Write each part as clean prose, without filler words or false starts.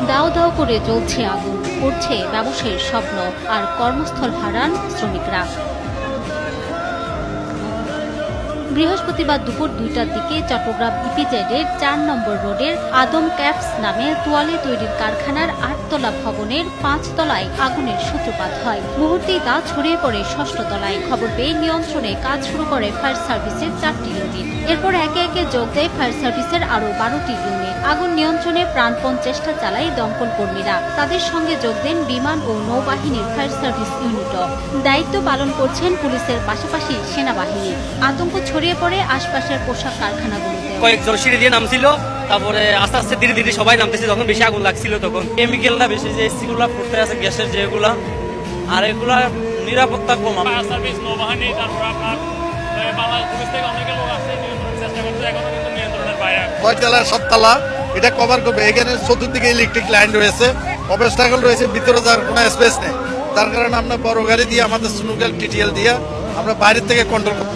দাও দাও করে জ্বলছে আগুন, উঠছে ব্যবসায়ীর স্বপ্ন, আর কর্মস্থল হারান শ্রমিকরা। বৃহস্পতিবার দুপুর 2টার দিকে চট্টগ্রাম ইপিজেডের 4 নম্বর রোডের আদম ক্যাপস নামে তোয়ালে তৈরির কারখানার 8 তলা ভবনের 5 তলায় আগুনের সূত্রপাত হয়। মুহূর্তেই তা ছড়িয়ে পড়ে 6ষ্ঠ তলায়। খবর পেয়ে নিয়ন্ত্রণে কাজ শুরু করে ফায়ার সার্ভিসের 4টি ইউনিট। এরপর একে একে যোগ দেয় ফায়ার সার্ভিসের আরও 12টি ইউনিট। আগুন নিয়ন্ত্রণে প্রাণপণ চেষ্টা চালায় দমকল কর্মীরা। তাদের সঙ্গে যোগ দেন বিমান ও নৌবাহিনীর ফায়ার সার্ভিস ইউনিটও। দায়িত্ব পালন করছেন পুলিশের পাশাপাশি সেনাবাহিনী। আতঙ্ক ছড়িয়ে পড়ে আশপাশের পোশাক কারখানাগুলোতে। কয়েকজন সিঁড়ি দিয়ে নামছিল, তারপরে আস্তে আস্তে ধীরে ধীরে সবাই নামতেছে। যখন বেশি আগুন লাগছিল তখন কেমিক্যালটা বেশি, যে এসিগুলা ফুটতে আছে গ্যাসের যেগুলা, আর এগুলা নিরাপত্তা কম। ফায়ার সার্ভিস, নৌবাহিনী, তারপর আপনার বাংলাদেশ পুলিশ থেকে অনেকে লোক আছে নিয়ন্ত্রণের চেষ্টা করতে, এখনো কিন্তু নিয়ন্ত্রণের বাইরে। 6 তলা 7 তলা এটা কভার করবে। এখানে চতুর্দিকে ইলেকট্রিক লাইন রয়েছে, অবস্টাকল রয়েছে, ভিতরে যাওয়ার কোনো স্পেস নেই। তার কারণে আমরা বড় গাড়ি দিয়ে, আমাদের স্নুকেল টিটিএল দিয়ে আমরা বাইরের থেকে কন্ট্রোল করব।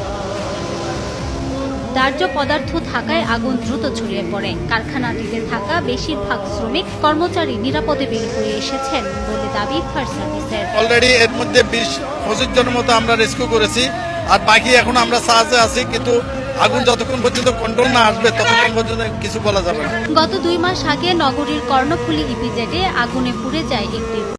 দাহ্য পদার্থ থাকায় আগুন দ্রুত ছড়িয়ে পড়ে। কারখানাটিতে থাকা বেশিরভাগ শ্রমিক কর্মচারী নিরাপদে বের হয়ে এসেছেন বলে দাবি ফায়ার সার্ভিসের। অলরেডি এর মধ্যে 20-25 জনের মতো আমরা রেস্কিউ করেছি, আর বাকি এখন আমরা সাহায্যে আছি। কিন্তু আগুন যতক্ষণ পর্যন্ত কন্ট্রোল না আসবে ততক্ষণ পর্যন্ত কিছু বলা যাবে না। গত 2 মাস আগে নগরীর কর্ণফুলী ইপিজেডে আগুনে পুড়ে যায় একটি